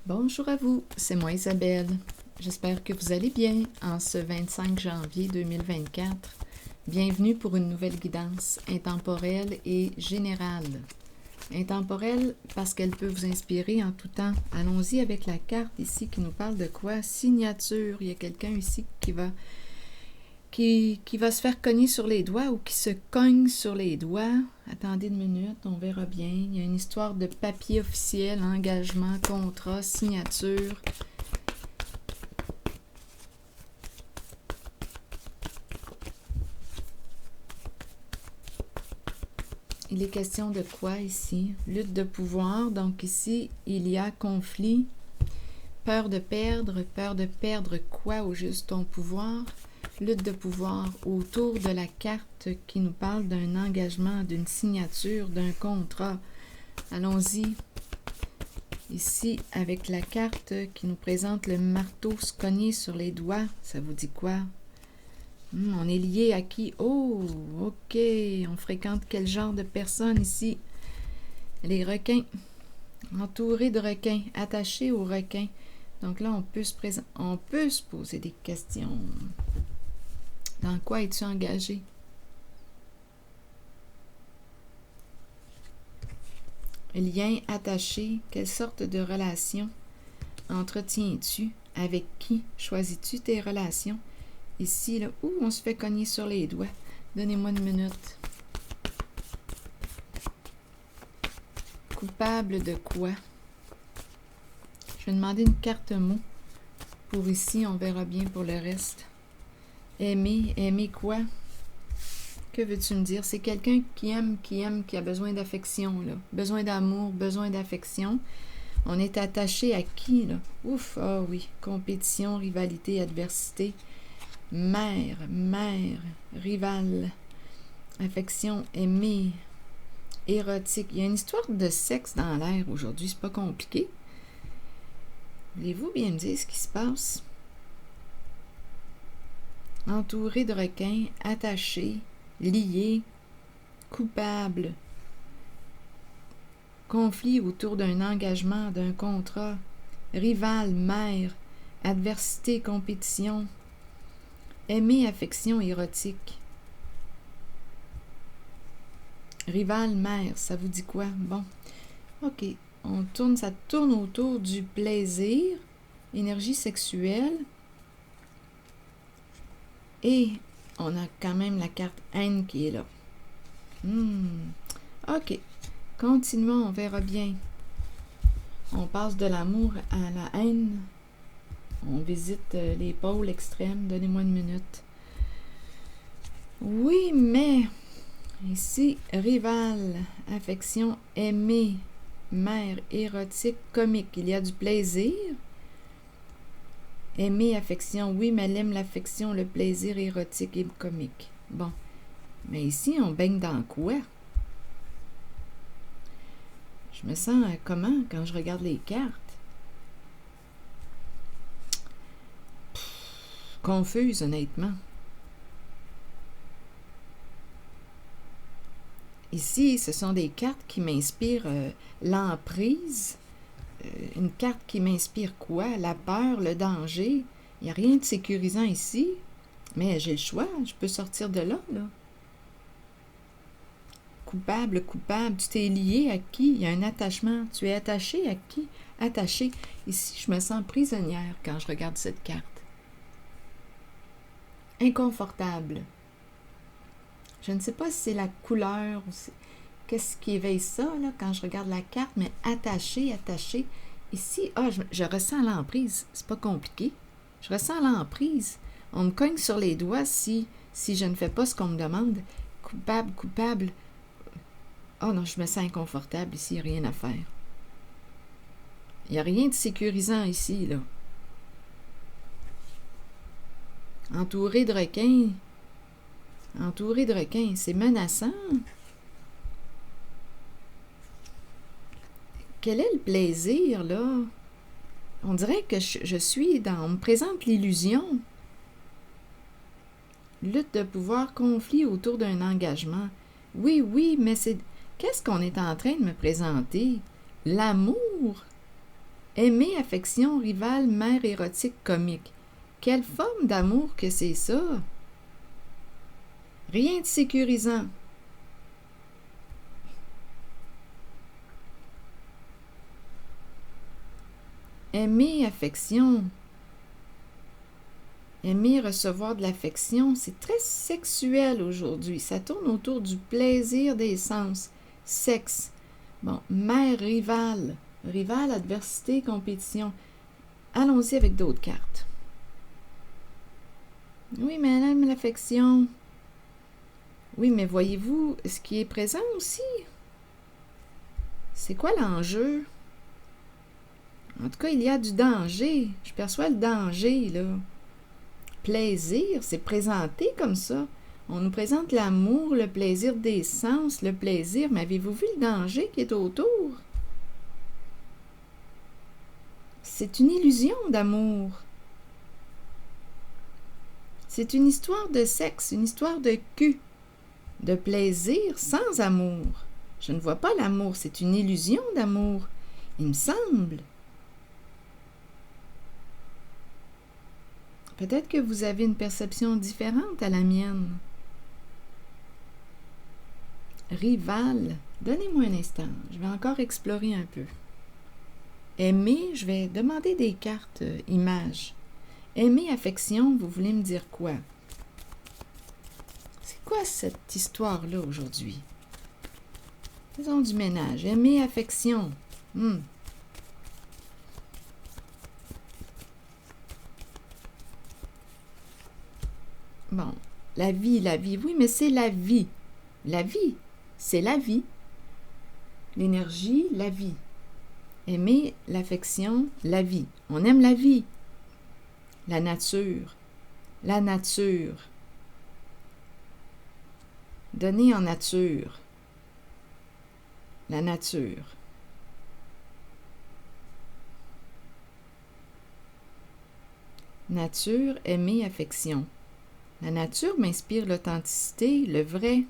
Bonjour à vous, c'est moi Isabelle. J'espère que vous allez bien en ce 25 janvier 2024. Bienvenue pour une nouvelle guidance intemporelle et générale. Intemporelle parce qu'elle peut vous inspirer en tout temps. Allons-y avec la carte ici qui nous parle de quoi? Signature. Il y a quelqu'un ici qui va se faire cogner sur les doigts ou qui se cogne sur les doigts. Attendez une minute, on verra bien. Il y a une histoire de papier officiel, engagement, contrat, signature. Il est question de quoi ici? Lutte de pouvoir. Donc ici, il y a conflit, peur de perdre quoi au juste? Ton pouvoir? Lutte de pouvoir autour de la carte qui nous parle d'un engagement, d'une signature, d'un contrat. Allons-y. Ici, avec la carte qui nous présente le marteau se cogner sur les doigts, ça vous dit quoi? On est lié à qui? Oh, ok. On fréquente quel genre de personnes ici? Les requins. Entouré de requins, attaché aux requins. Donc là, on peut se poser des questions. Dans quoi es-tu engagé? Lien attaché, quelle sorte de relation entretiens-tu? Avec qui choisis-tu tes relations? Ici, là, on se fait cogner sur les doigts. Donnez-moi une minute. Coupable de quoi? Je vais demander une carte mot. Pour ici, on verra bien pour le reste. Aimer quoi? Que veux-tu me dire? C'est quelqu'un qui aime, qui a besoin d'affection, là. Besoin d'amour, besoin d'affection. On est attaché à qui, là? Ouf, ah oui, compétition, rivalité, adversité. Mère, rival, affection, aimer, érotique. Il y a une histoire de sexe dans l'air aujourd'hui, c'est pas compliqué. Voulez-vous bien me dire ce qui se passe? Entouré de requins, attaché, lié, coupable, conflit autour d'un engagement, d'un contrat, rival, mère, adversité, compétition, aimer, affection, érotique. Rival, mère, ça vous dit quoi? Bon, ok, ça tourne autour du plaisir, énergie sexuelle, et on a quand même la carte haine qui est là. Ok, continuons, on verra bien. On passe de l'amour à la haine. On visite les pôles extrêmes. Donnez-moi une minute. Oui, mais ici, rival, affection, aimer, mère, érotique, comique. Il y a du plaisir. Aimer, affection, oui, mais elle aime l'affection, le plaisir érotique et comique. Bon, mais ici, on baigne dans quoi? Je me sens comment quand je regarde les cartes? Confuse, honnêtement. Ici, ce sont des cartes qui m'inspirent l'emprise. Une carte qui m'inspire quoi? La peur, le danger. Il n'y a rien de sécurisant ici. Mais j'ai le choix. Je peux sortir de là, là. Coupable. Tu t'es lié à qui? Il y a un attachement. Tu es attaché à qui? Attaché. Ici, je me sens prisonnière quand je regarde cette carte. Inconfortable. Je ne sais pas si c'est la couleur ou qu'est-ce qui éveille ça, là, quand je regarde la carte, mais attaché. Ici, je ressens l'emprise. C'est pas compliqué. Je ressens l'emprise. On me cogne sur les doigts si je ne fais pas ce qu'on me demande. Coupable. Oh non, je me sens inconfortable ici, il n'y a rien à faire. Il n'y a rien de sécurisant ici, là. Entouré de requins, c'est menaçant. Quel est le plaisir, là? On dirait que je suis dans... On me présente l'illusion. Lutte de pouvoir, conflit autour d'un engagement. Oui, mais c'est... Qu'est-ce qu'on est en train de me présenter? L'amour? Aimer, affection, rival, mère érotique, comique. Quelle forme d'amour que c'est ça? Rien de sécurisant. Aimer, affection. Aimer, recevoir de l'affection, c'est très sexuel aujourd'hui. Ça tourne autour du plaisir des sens. Sexe. Bon, mère, rival. Rival, adversité, compétition. Allons-y avec d'autres cartes. Oui, mais elle aime l'affection. Oui, mais voyez-vous, ce qui est présent aussi, c'est quoi l'enjeu? En tout cas, il y a du danger. Je perçois le danger, là. Plaisir, c'est présenté comme ça. On nous présente l'amour, le plaisir des sens, le plaisir, mais avez-vous vu le danger qui est autour? C'est une illusion d'amour. C'est une histoire de sexe, une histoire de cul, de plaisir sans amour. Je ne vois pas l'amour, c'est une illusion d'amour, il me semble. Peut-être que vous avez une perception différente à la mienne. Rival, donnez-moi un instant, je vais encore explorer un peu. Aimer, je vais demander des cartes images. Aimer, affection, vous voulez me dire quoi? C'est quoi cette histoire-là aujourd'hui? Faisons du ménage. Aimer, affection. Bon, la vie, oui, mais c'est la vie. La vie, c'est la vie. L'énergie, la vie. Aimer, l'affection, la vie. On aime la vie. La nature. La nature. Donner en nature. La nature. Nature, aimer, affection. La nature m'inspire l'authenticité, le vrai.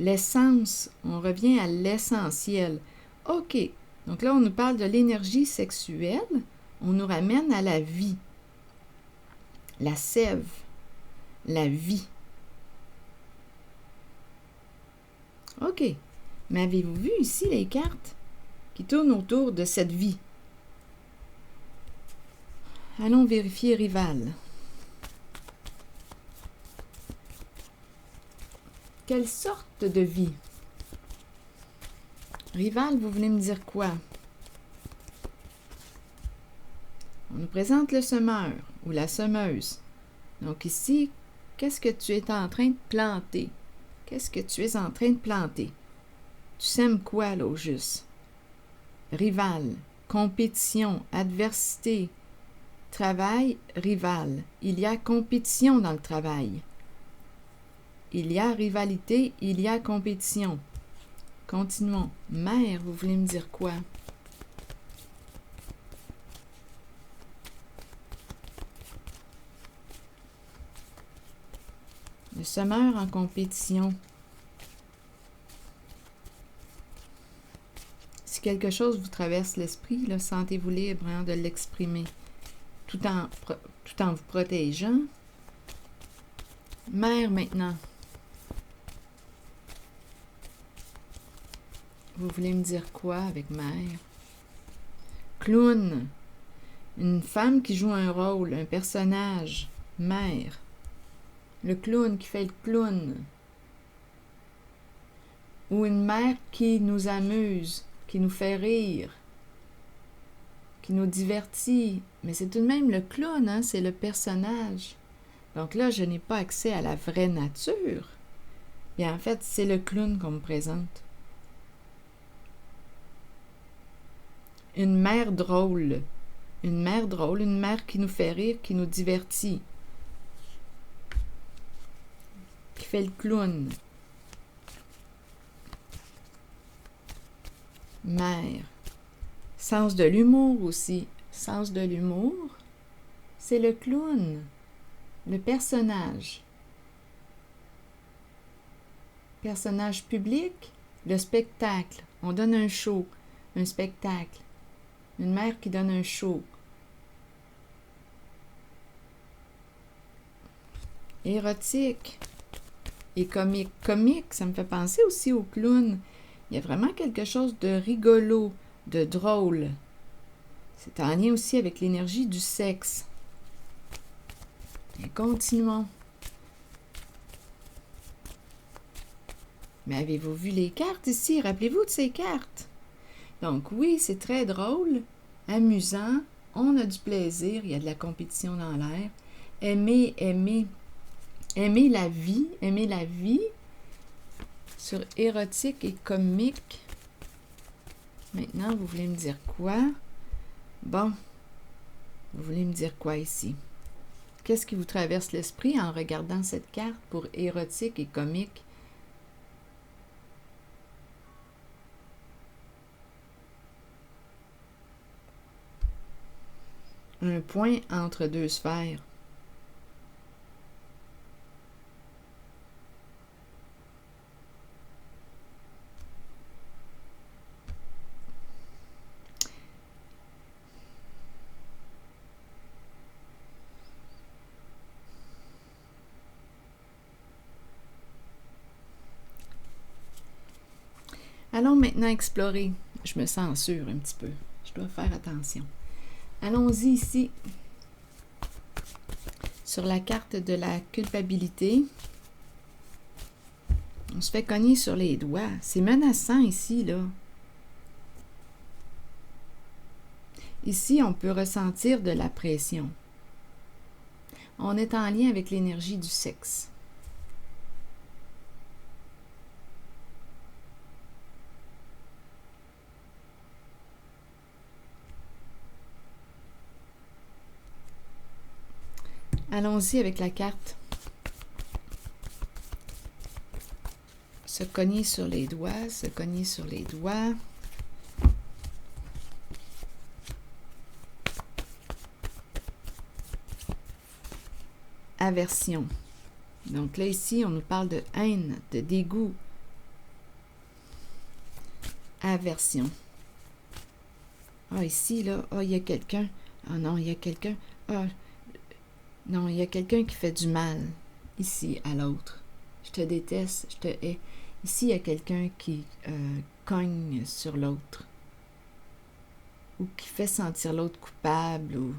L'essence, on revient à l'essentiel. OK, donc là, on nous parle de l'énergie sexuelle, on nous ramène à la vie, la sève, la vie. OK, mais avez-vous vu ici les cartes qui tournent autour de cette vie? Allons vérifier rival. Quelle sorte de vie? Rival, vous voulez me dire quoi? On nous présente le semeur ou la semeuse. Donc ici, qu'est-ce que tu es en train de planter? Qu'est-ce que tu es en train de planter? Tu sèmes quoi, là, au juste? Rival, compétition, adversité, travail, rival. Il y a compétition dans le travail. Il y a rivalité, il y a compétition. Continuons. Mère, vous voulez me dire quoi? Le semeur en compétition. Si quelque chose vous traverse l'esprit, là, sentez-vous libre de l'exprimer, tout en vous protégeant. Mère, maintenant. Vous voulez me dire quoi avec mère? Clown. Une femme qui joue un rôle, un personnage. Mère. Le clown qui fait le clown. Ou une mère qui nous amuse, qui nous fait rire, qui nous divertit. Mais c'est tout de même le clown, hein? C'est le personnage. Donc là, je n'ai pas accès à la vraie nature. Bien, en fait, c'est le clown qu'on me présente. Une mère drôle. Une mère drôle, une mère qui nous fait rire, qui nous divertit. Qui fait le clown. Mère. Sens de l'humour aussi. Sens de l'humour, c'est le clown, le personnage. Personnage public, Le spectacle. On donne un show, un spectacle. Une mère qui donne un show. Érotique et comique. Comique, ça me fait penser aussi au clown. Il y a vraiment quelque chose de rigolo, de drôle. C'est en lien aussi avec l'énergie du sexe. Et continuons. Mais avez-vous vu les cartes ici? Rappelez-vous de ces cartes. Donc oui, c'est très drôle, amusant, on a du plaisir, il y a de la compétition dans l'air. Aimer la vie, sur érotique et comique. Maintenant, vous voulez me dire quoi? Bon, vous voulez me dire quoi ici? Qu'est-ce qui vous traverse l'esprit en regardant cette carte pour érotique et comique? Un point entre deux sphères. Allons maintenant explorer. Je me censure un petit peu. Je dois faire attention. Allons-y ici. Sur la carte de la culpabilité. On se fait cogner sur les doigts. C'est menaçant ici, là. Ici, on peut ressentir de la pression. On est en lien avec l'énergie du sexe. Allons-y avec la carte. Se cogner sur les doigts, se cogner sur les doigts. Aversion. Donc là, ici, on nous parle de haine, de dégoût. Aversion. Ah, ici, là, ah, il y a quelqu'un. Ah non, il y a quelqu'un. Ah, non, il y a quelqu'un qui fait du mal, ici, à l'autre. Je te déteste, je te hais. Ici, il y a quelqu'un qui cogne sur l'autre. Ou qui fait sentir l'autre coupable. Ou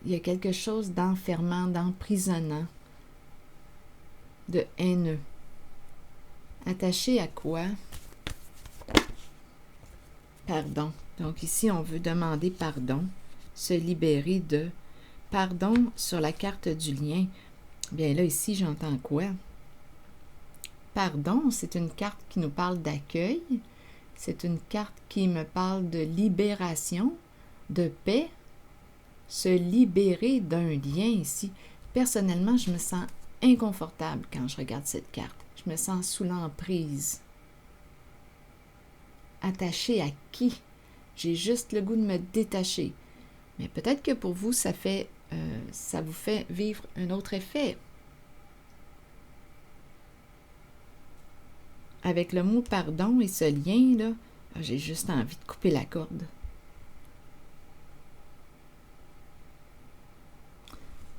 il y a quelque chose d'enfermant, d'emprisonnant, de haineux. Attaché à quoi? Pardon. Donc ici, on veut demander pardon, se libérer de... Pardon sur la carte du lien. Bien là, ici, j'entends quoi? Pardon, c'est une carte qui nous parle d'accueil. C'est une carte qui me parle de libération, de paix. Se libérer d'un lien ici. Personnellement, je me sens inconfortable quand je regarde cette carte. Je me sens sous l'emprise. Attachée à qui? J'ai juste le goût de me détacher. Mais peut-être que pour vous, ça vous fait vivre un autre effet. Avec le mot pardon et ce lien, là, j'ai juste envie de couper la corde.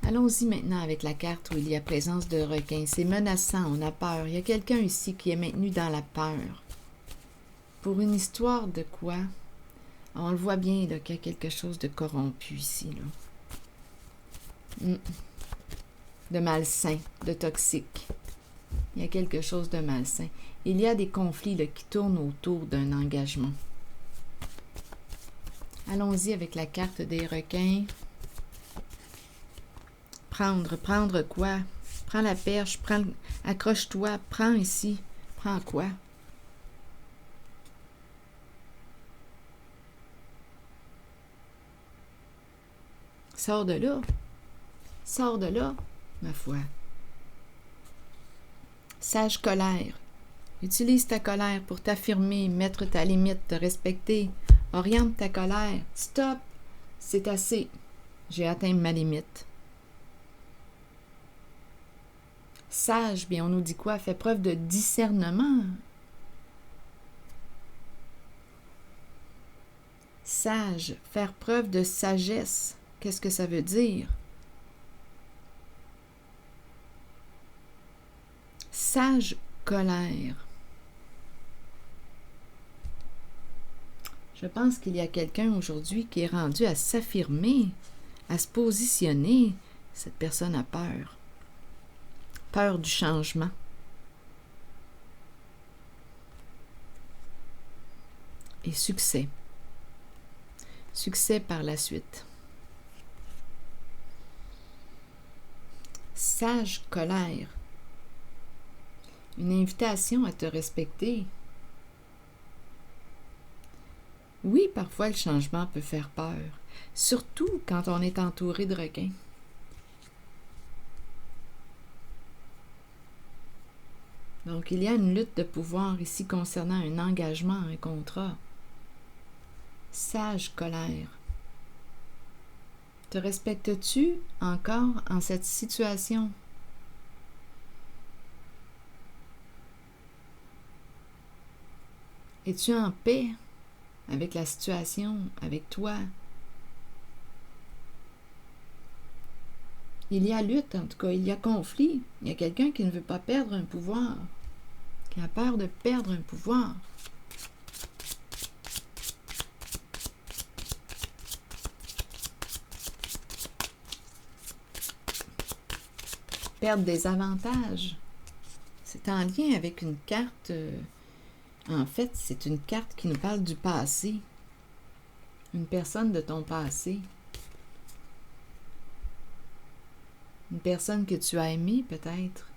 Allons-y maintenant avec la carte où il y a présence de requin. C'est menaçant, on a peur. Il y a quelqu'un ici qui est maintenu dans la peur. Pour une histoire de quoi? On le voit bien là, qu'il y a quelque chose de corrompu ici. Là. De malsain, de toxique. Il y a quelque chose de malsain. Il y a des conflits là, qui tournent autour d'un engagement. Allons-y avec la carte des requins. Prendre quoi? Prends la perche, accroche-toi, prends ici. Prends quoi? Sors de là. Sors de là, ma foi. Sage colère. Utilise ta colère pour t'affirmer, mettre ta limite, te respecter. Oriente ta colère. Stop! C'est assez. J'ai atteint ma limite. Sage, bien on nous dit quoi? Fait preuve de discernement. Sage, faire preuve de sagesse. Qu'est-ce que ça veut dire? Sage colère. Je pense qu'il y a quelqu'un aujourd'hui qui est rendu à s'affirmer, à se positionner. Cette personne a peur. Peur du changement. Et succès. Succès par la suite. Sage colère. Une invitation à te respecter. Oui, parfois le changement peut faire peur, surtout quand on est entouré de requins. Donc, il y a une lutte de pouvoir ici concernant un engagement, un contrat. Sage colère. Te respectes-tu encore en cette situation? Es-tu en paix avec la situation, avec toi? Il y a lutte, en tout cas, il y a conflit. Il y a quelqu'un qui ne veut pas perdre un pouvoir, qui a peur de perdre un pouvoir. Perdre des avantages. C'est en lien avec une carte. En fait, c'est une carte qui nous parle du passé. Une personne de ton passé. Une personne que tu as aimée, peut-être.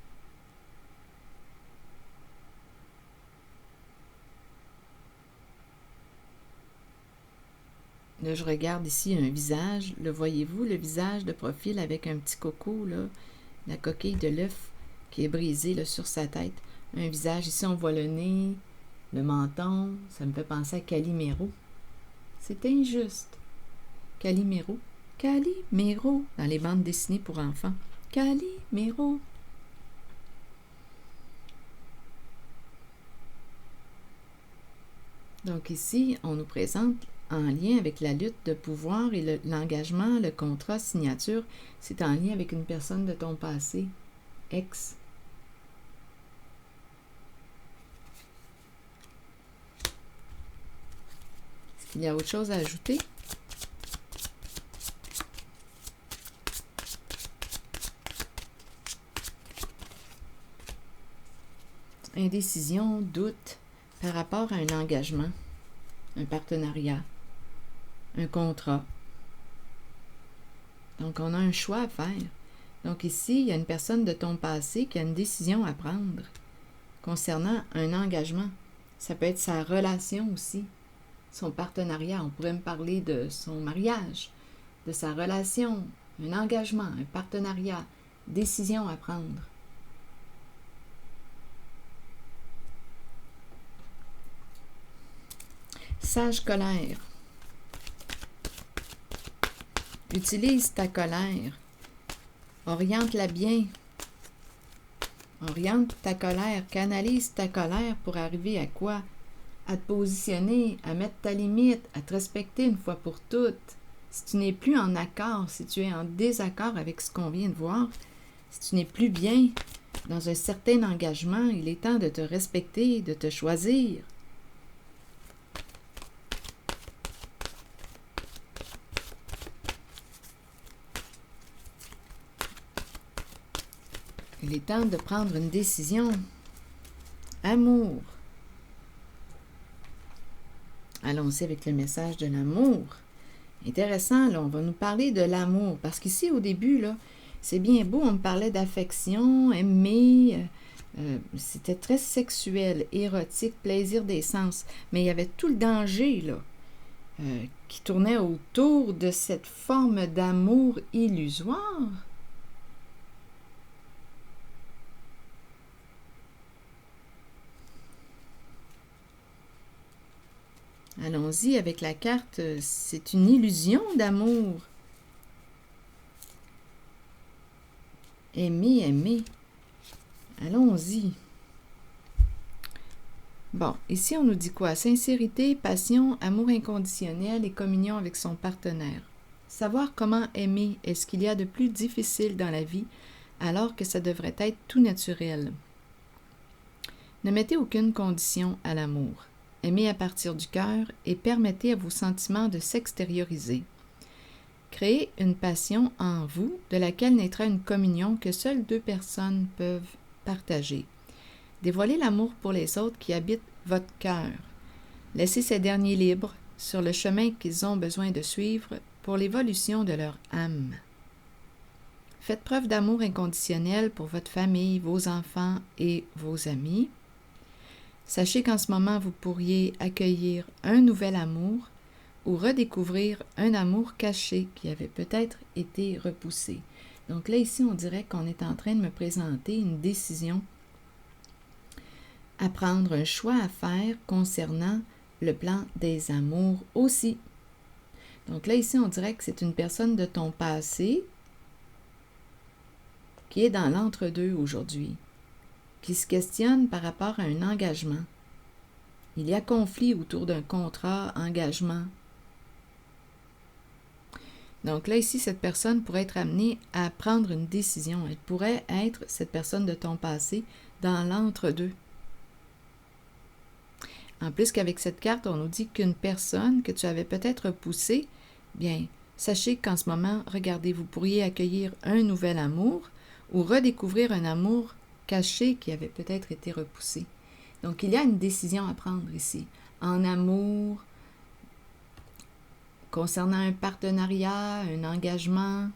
Là, je regarde ici un visage. Le voyez-vous, le visage de profil avec un petit coco, là, la coquille de l'œuf qui est brisée là, sur sa tête. Un visage, ici on voit le nez, le menton. Ça me fait penser à Calimero. C'est injuste. Calimero. Calimero, dans les bandes dessinées pour enfants. Calimero. Donc ici, on nous présente en lien avec la lutte de pouvoir et l'engagement, le contrat, signature. C'est en lien avec une personne de ton passé, ex. Est-ce qu'il y a autre chose à ajouter? Indécision, doute par rapport à un engagement, un partenariat, un contrat. Donc, on a un choix à faire. Donc ici, il y a une personne de ton passé qui a une décision à prendre concernant un engagement. Ça peut être sa relation aussi, son partenariat. On pourrait me parler de son mariage, de sa relation, un engagement, un partenariat, décision à prendre. Sage colère. Utilise ta colère. Oriente-la bien. Oriente ta colère. Canalise ta colère pour arriver à quoi? À te positionner, à mettre ta limite, à te respecter une fois pour toutes. Si tu n'es plus en accord, si tu es en désaccord avec ce qu'on vient de voir, si tu n'es plus bien dans un certain engagement, il est temps de te respecter, de te choisir. Il est temps de prendre une décision. Amour. Allons-y avec le message de l'amour. Intéressant, là, on va nous parler de l'amour. Parce qu'ici, au début, là, c'est bien beau, on me parlait d'affection, aimer. C'était très sexuel, érotique, plaisir des sens. Mais il y avait tout le danger, là, qui tournait autour de cette forme d'amour illusoire. Allons-y avec la carte, c'est une illusion d'amour. Aimer, aimer. Allons-y. Bon, ici on nous dit quoi? Sincérité, passion, amour inconditionnel et communion avec son partenaire. Savoir comment aimer est ce qu'il y a de plus difficile dans la vie, alors que ça devrait être tout naturel. Ne mettez aucune condition à l'amour. Aimez à partir du cœur et permettez à vos sentiments de s'extérioriser. Créez une passion en vous de laquelle naîtra une communion que seules deux personnes peuvent partager. Dévoilez l'amour pour les autres qui habitent votre cœur. Laissez ces derniers libres sur le chemin qu'ils ont besoin de suivre pour l'évolution de leur âme. Faites preuve d'amour inconditionnel pour votre famille, vos enfants et vos amis. Sachez qu'en ce moment, vous pourriez accueillir un nouvel amour ou redécouvrir un amour caché qui avait peut-être été repoussé. Donc là, ici, on dirait qu'on est en train de me présenter une décision à prendre, un choix à faire concernant le plan des amours aussi. Donc là, ici, on dirait que c'est une personne de ton passé qui est dans l'entre-deux aujourd'hui, qui se questionne par rapport à un engagement. Il y a conflit autour d'un contrat, engagement. Donc là, ici, cette personne pourrait être amenée à prendre une décision. Elle pourrait être, cette personne de ton passé, dans l'entre-deux. En plus qu'avec cette carte, on nous dit qu'une personne que tu avais peut-être repoussée, bien, sachez qu'en ce moment, regardez, vous pourriez accueillir un nouvel amour ou redécouvrir un amour caché qui avait peut-être été repoussé. Donc, il y a une décision à prendre ici. En amour, concernant un partenariat, un engagement.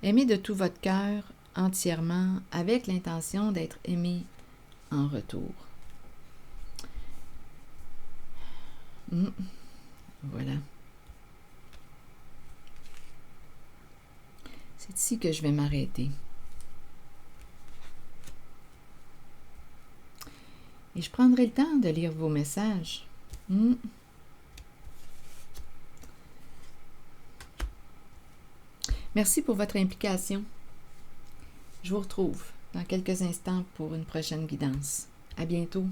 Aimez de tout votre cœur, entièrement, avec l'intention d'être aimé en retour. Voilà. C'est ici que je vais m'arrêter. Et je prendrai le temps de lire vos messages. Merci pour votre implication. Je vous retrouve dans quelques instants pour une prochaine guidance. À bientôt.